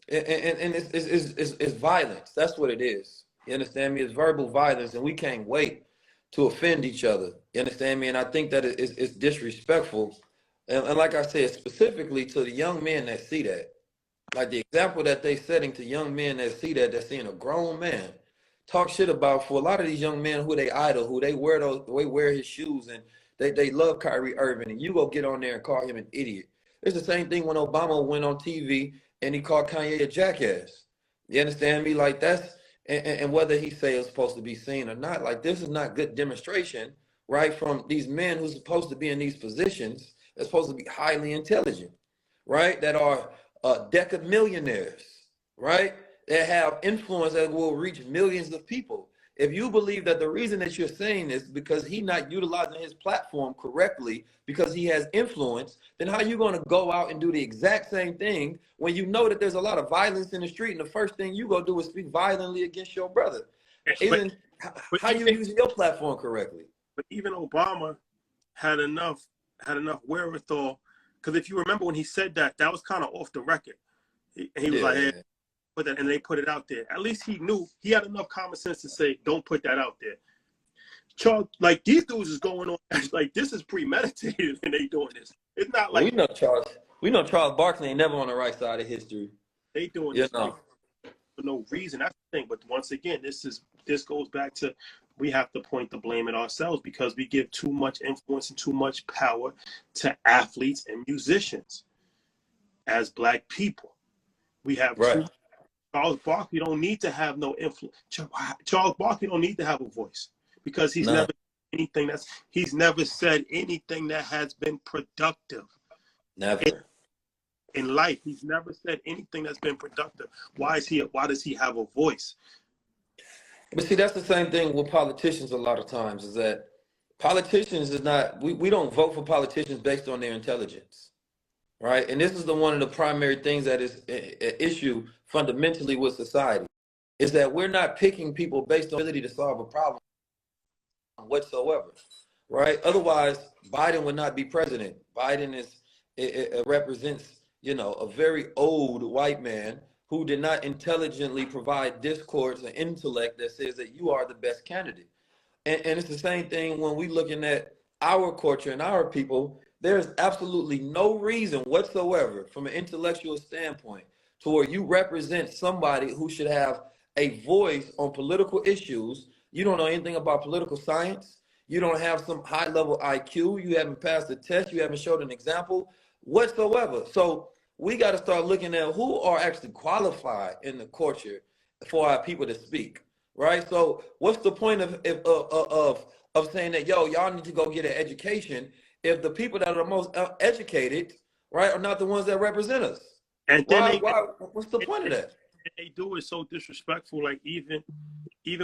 it? And it's violence. That's what it is. You understand me? It's verbal violence, and we can't wait to offend each other. You understand me? And I think that it's disrespectful. And like I said, specifically to the young men that see that. Like the example that they setting to young men that see that, they're seeing a grown man talk shit about, for a lot of these young men who they idol, who they wear his shoes, and they love Kyrie Irving, and you go get on there and call him an idiot. It's the same thing when Obama went on TV and he called Kanye a jackass. You understand me? Like that's, and whether he say it's supposed to be seen or not, like this is not good demonstration, right? From these men who's supposed to be in these positions, they're supposed to be highly intelligent, right? That are decamillionaires, right? That have influence that will reach millions of people. If you believe that the reason that you're saying this because he's not utilizing his platform correctly because he has influence, then how are you going to go out and do the exact same thing when you know that there's a lot of violence in the street, and the first thing you go do is speak violently against your brother? How you using your platform correctly? But even Obama had enough wherewithal, because if you remember when he said that was kind of off the record. He was like, hey, put that, and they put it out there. At least he knew, he had enough common sense to say, don't put that out there. Charles, like, these dudes is going on like this is premeditated and they doing this. It's not like we know Charles Barkley ain't never on the right side of history. They doing this for no reason. That's the thing. But once again, this goes back to, we have to point the blame at ourselves because we give too much influence and too much power to athletes and musicians as black people. We have Charles Barkley don't need to have no influence. Charles Barkley don't need to have a voice because he's never said anything that has been productive. Never. In life, he's never said anything that's been productive. Why does he have a voice? But see, that's the same thing with politicians a lot of times, is that politicians is not, we don't vote for politicians based on their intelligence. Right? And this is one of the primary things that is an issue fundamentally with society, is that we're not picking people based on ability to solve a problem whatsoever. Right? Otherwise, Biden would not be president. Biden represents, a very old white man who did not intelligently provide discourse and intellect that says that you are the best candidate. And it's the same thing when we looking at our culture and our people. There's absolutely no reason whatsoever from an intellectual standpoint to where you represent somebody who should have a voice on political issues. You don't know anything about political science. You don't have some high level IQ. You haven't passed the test. You haven't showed an example whatsoever. So we got to start looking at who are actually qualified in the culture for our people to speak, right? So what's the point of saying that, y'all need to go get an education if the people that are the most educated, right, are not the ones that represent us? And then what's the point of that? They do it so disrespectful. Like even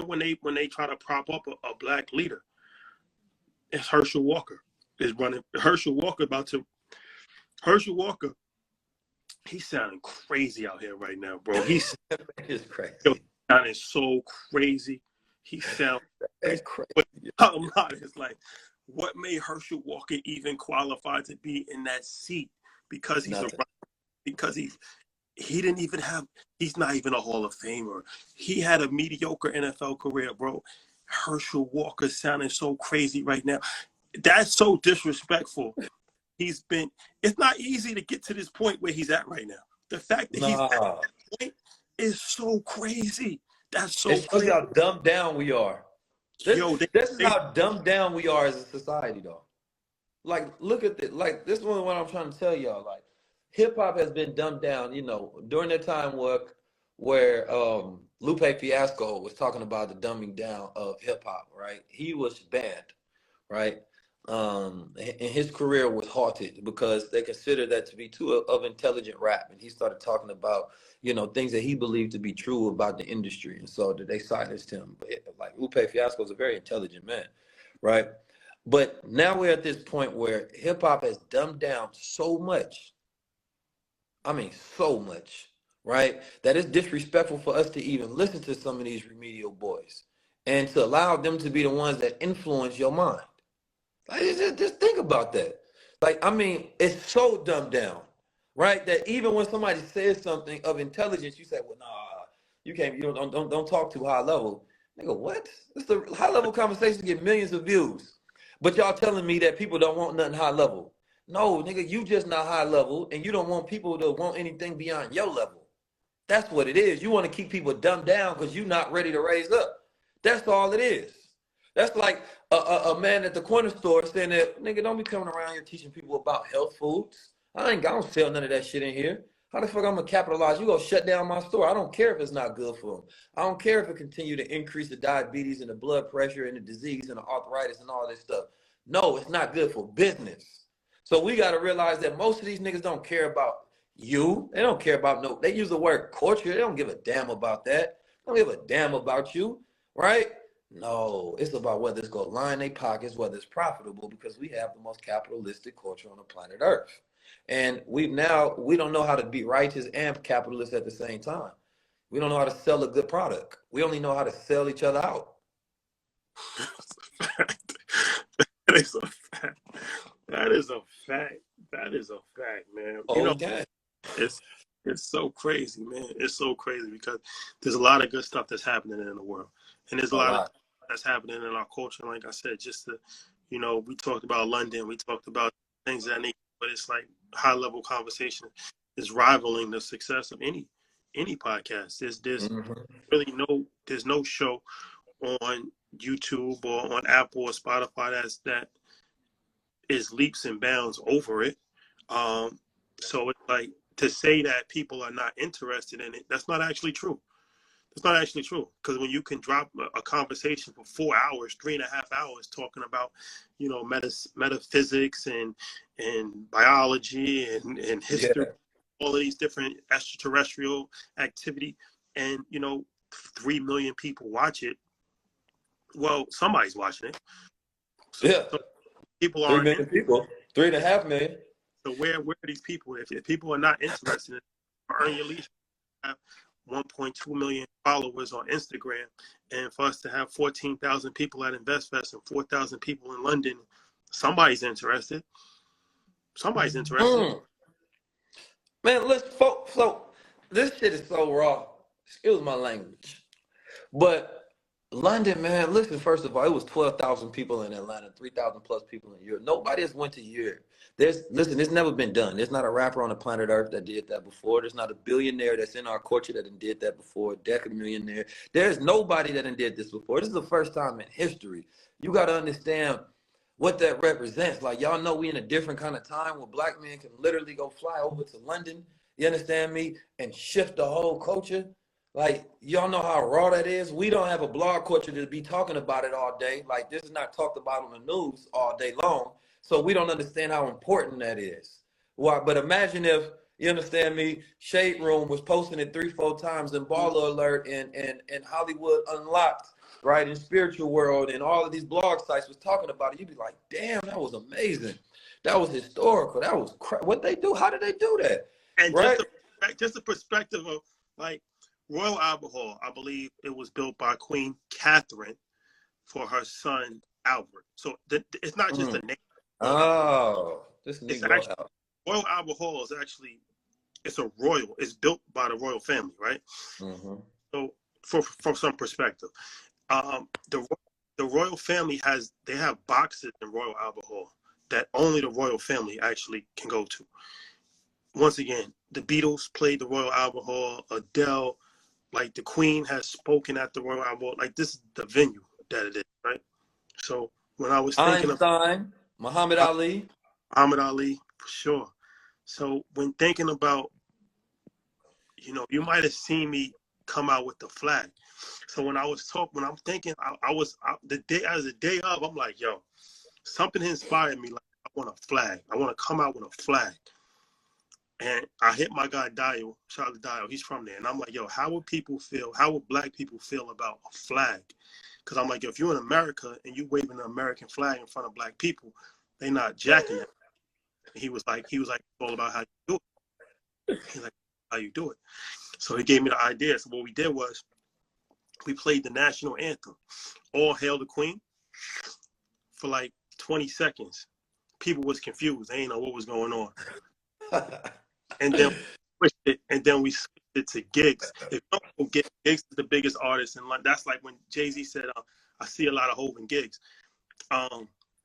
when they try to prop up a black leader, it's Herschel Walker is running. Herschel Walker, he's sounding crazy out here right now, bro. He's crazy. Sounding so crazy. He sounds crazy. Bottom line is like, what made Herschel Walker even qualified to be in that seat? Because he's he's not even a Hall of Famer. He had a mediocre NFL career, bro. Herschel Walker sounding so crazy right now. That's so disrespectful. It's not easy to get to this point where he's at right now. The fact that he's at that point is so crazy. That's so It shows you crazy. how dumbed down we are. This Yo, this is they how dumbed down we are as a society, though. Like, look at this. Like, this is what I'm trying to tell y'all. Like, hip hop has been dumbed down. You know, during that time where Lupe Fiasco was talking about the dumbing down of hip hop, right? He was banned, right? And his career was halted because they considered that to be too of intelligent rap, and he started talking about things that he believed to be true about the industry, and so they silenced him. But like Lupe Fiasco is a very intelligent man, right? But now we're at this point where hip hop has dumbed down so much. I mean, so much, right? That it's disrespectful for us to even listen to some of these remedial boys and to allow them to be the ones that influence your mind. Like, just think about that. Like, I mean, it's so dumbed down, right? That even when somebody says something of intelligence, you say, "Well, nah, you can't. You don't talk too high level." Nigga, what? It's the high level conversations get millions of views, but y'all telling me that people don't want nothing high level. No, nigga, you just not high level, and you don't want people to want anything beyond your level. That's what it is. You want to keep people dumbed down because you're not ready to raise up. That's all it is. That's like a man at the corner store saying that, nigga, don't be coming around here teaching people about health foods. I don't sell none of that shit in here. How the fuck I'm gonna capitalize? You gonna shut down my store? I don't care if it's not good for them. I don't care if it continue to increase the diabetes and the blood pressure and the disease and the arthritis and all this stuff. No, it's not good for business. So we got to realize that most of these niggas don't care about you. They don't care about no. They use the word culture. They don't give a damn about that. They don't give a damn about you, right? No, it's about whether it's going to line their pockets, whether it's profitable, because we have the most capitalistic culture on the planet Earth. And we don't know how to be righteous and capitalist at the same time. We don't know how to sell a good product. We only know how to sell each other out. that is a fact. That is a fact. That is a fact, man. Okay. It's so crazy, man. It's so crazy because there's a lot of good stuff that's happening in the world, and there's a lot of that's happening in our culture. Like I said, we talked about London, we talked about things that need, but it's like high level conversation is rivaling the success of any podcast. There's really there's no show on YouTube or on Apple or Spotify that is leaps and bounds over it. So it's like, to say that people are not interested in it, that's not actually true. It's not actually true, because when you can drop a conversation for 4 hours, 3.5 hours, talking about, metaphysics and biology and history, all of these different extraterrestrial activity, and 3 million people watch it. Well, somebody's watching it. So people aren't. 3 million people, 3.5 million. So where are these people? If people are not interested in it, earn your leisure, have 1.2 million followers on Instagram, and for us to have 14,000 people at InvestFest and 4,000 people in London, somebody's interested. Somebody's interested. Man, listen, folks, so this shit is so raw. Excuse my language. But London, man, listen, first of all, it was 12,000 people in Atlanta, 3,000 plus people in Europe. Nobody has went to Europe. Listen, it's never been done. There's not a rapper on the planet Earth that did that before. There's not a billionaire that's in our culture that did that before, a decamillionaire. There's nobody that did this before. This is the first time in history. You got to understand what that represents. Like, y'all know we in a different kind of time where black men can literally go fly over to London, you understand me, and shift the whole culture. Like, y'all know how raw that is. We don't have a blog culture to be talking about it all day. Like, this is not talked about on the news all day long. So we don't understand how important that is. Why? But imagine if, you understand me, Shade Room was posting it 3-4 times, and Baller Alert and Hollywood Unlocked, right, in Spiritual World, and all of these blog sites was talking about it. You'd be like, damn, that was amazing. That was historical. That was what they do. How did they do that? And right? just the perspective of, like, Royal Albert Hall, I believe it was built by Queen Catherine for her son Albert. So it's not just a name. This it's Negro actually, Royal Albert Hall is actually, it's built by the royal family, right? So from some perspective, the royal family they have boxes in Royal Albert Hall that only the royal family actually can go to. Once again, the Beatles played the Royal Albert Hall, Adele, like the Queen has spoken at the Royal Albert. Like this is the venue that it is, right? So when I was thinking of Einstein, Muhammad Ali. Muhammad Ali, for sure. So when thinking about, you might have seen me come out with the flag. So when I'm thinking, the day as a day of, I'm like, yo, something inspired me. Like I want a flag. I want to come out with a flag. And I hit my guy Dio, shout out to Dio, he's from there. And I'm like, yo, how would black people feel about a flag? Because I'm like, yo, if you're in America and you waving an American flag in front of black people, they not jacking it. He was like, it's all about how you do it. He's like, how you do it. So he gave me the idea. So what we did was we played the national anthem, All Hail the Queen, for like 20 seconds. People was confused. They didn't know what was going on. And then we switched it to Gigs. If you don't know, Gigs is the biggest artist in London. That's like when Jay-Z said, I see a lot of Hov in Gigs.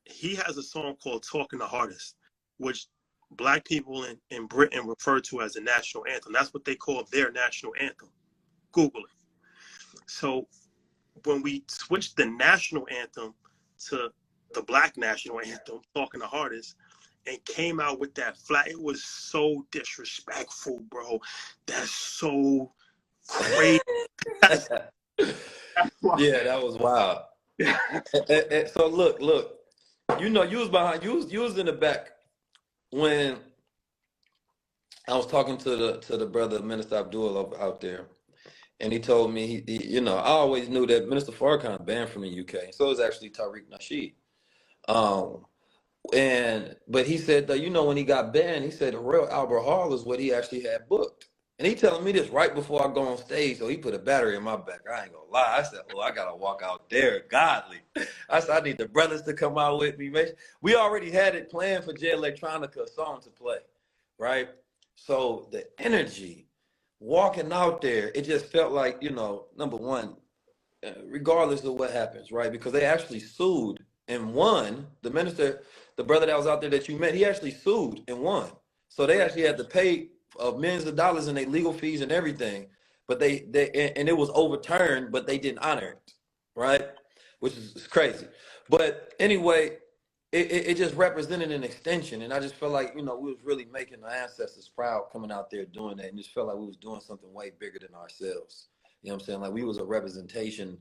He has a song called Talking the Hardest, which black people in Britain refer to as a national anthem. That's what they call their national anthem. Google it. So when we switched the national anthem to the black national anthem, Talking the Hardest, and came out with that flag, it was so disrespectful, bro. That's so crazy. Yeah, that was wild. So look, you was behind, you was in the back when I was talking to the brother Minister Abdul out there, and he told me I always knew that Minister Farrakhan banned from the UK, and so is actually Tariq Nasheed. But he said that when he got banned, he said the Royal Albert Hall is what he actually had booked. And he telling me this right before I go on stage, so he put a battery in my back. I ain't gonna lie. I said, I gotta walk out there godly. I said, I need the brothers to come out with me. We already had it planned for Jay Electronica song to play, right? So the energy, walking out there, it just felt like, number one, regardless of what happens, right? Because they actually sued and won. The minister, the brother that was out there that you met, he actually sued and won. So they actually had to pay millions of dollars in their legal fees and everything, but and it was overturned, but they didn't honor it, right? Which is crazy. But anyway, it just represented an extension, and I just felt like we was really making the ancestors proud coming out there doing that, and just felt like we was doing something way bigger than ourselves. You know what I'm saying? Like we was a representation,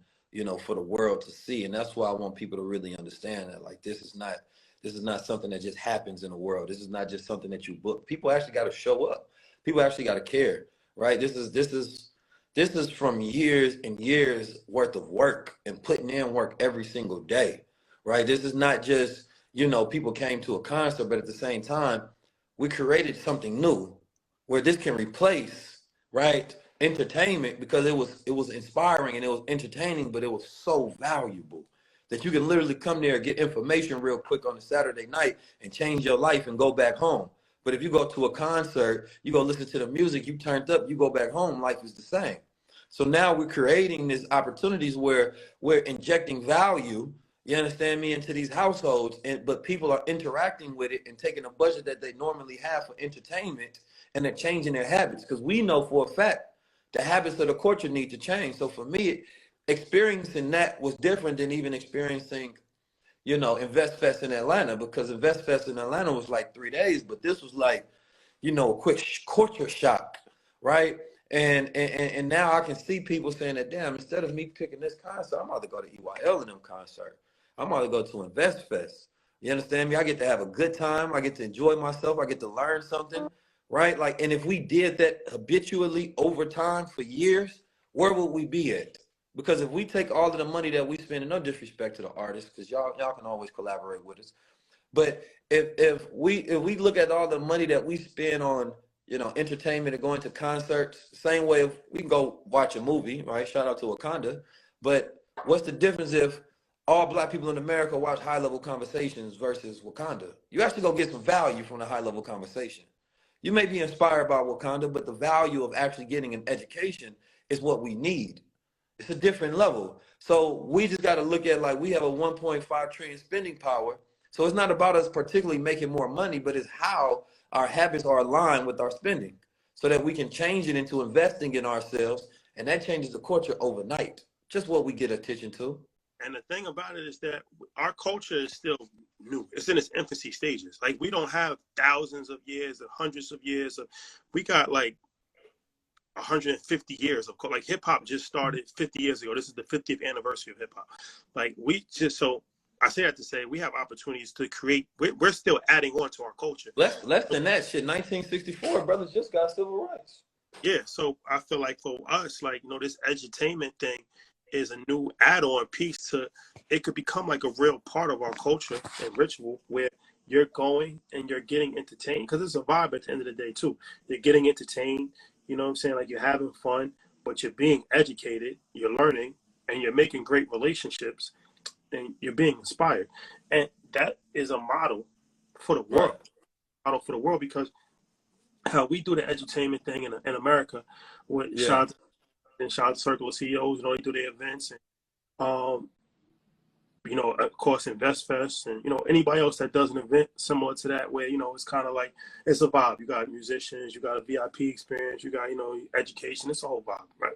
for the world to see, and that's why I want people to really understand that. Like this is not something that just happens in the world. This is not just something that you book. People actually got to show up. People actually got to care, right? This is from years and years worth of work and putting in work every single day, right? This is not just, people came to a concert, but at the same time, we created something new where this can replace, right, entertainment, because it was inspiring and it was entertaining, but it was so valuable that you can literally come there and get information real quick on a Saturday night and change your life and go back home. But if you go to a concert, you go listen to the music, you turned up, you go back home, life is the same. So now we're creating these opportunities where we're injecting value, you understand me, into these households, but people are interacting with it and taking a budget that they normally have for entertainment, and they're changing their habits, because we know for a fact the habits of the culture need to change. So for me, experiencing that was different than even experiencing Invest Fest in Atlanta, because Invest Fest in Atlanta was like 3 days, but this was like, a quick culture shock, right? And now I can see people saying that, damn, instead of me picking this concert, I'm about to go to EYL in them concert. I'm about to go to Invest Fest. You understand me? I get to have a good time. I get to enjoy myself. I get to learn something, right? Like, and if we did that habitually over time for years, where would we be at? Because if we take all of the money that we spend, and no disrespect to the artists, because y'all can always collaborate with us, but if we look at all the money that we spend on entertainment and going to concerts, same way if we can go watch a movie, right? Shout out to Wakanda. But what's the difference if all black people in America watch High Level Conversations versus Wakanda? You actually go get some value from the High Level Conversation. You may be inspired by Wakanda, but the value of actually getting an education is what we need. It's a different level. So we just got to look at, like, we have a 1.5 trillion spending power. So it's not about us particularly making more money, but it's how our habits are aligned with our spending, so that we can change it into investing in ourselves And that changes the culture overnight. Just what we get attention to. And the thing about it is that our culture is still new. It's in its infancy stages. Like, we don't have thousands of years or hundreds of years. We got like 150 years of, like, hip hop just started 50 years ago. This is the 50th anniversary of hip hop. Like, so I say that to say we have opportunities to create. We're still adding on to our culture. Less than that shit. 1964, brothers just got civil rights. Yeah, so I feel like for us, like, this edutainment thing is a new add-on piece to it. Could become like a real part of our culture and ritual where you're going and you're getting entertained, because it's a vibe at the end of the day too. You're getting entertained, you know what I'm saying? Like, you're having fun, but you're being educated, you're learning, and you're making great relationships, and you're being inspired. And that is a model for the world. Model for the world, because how we do the edutainment thing in America with shout out Circle of CEOs, they do their events, and of course, InvestFest, and anybody else that does an event similar to that, where it's kind of like it's a vibe. You got musicians, you got a VIP experience, you got education. It's a whole vibe, right?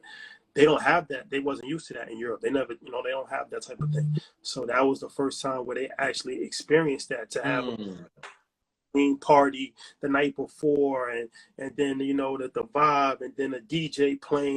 They don't have that. They wasn't used to that in Europe. They never, they don't have that type of thing. So that was the first time where they actually experienced that, to have a party the night before, and then the vibe, and then a DJ playing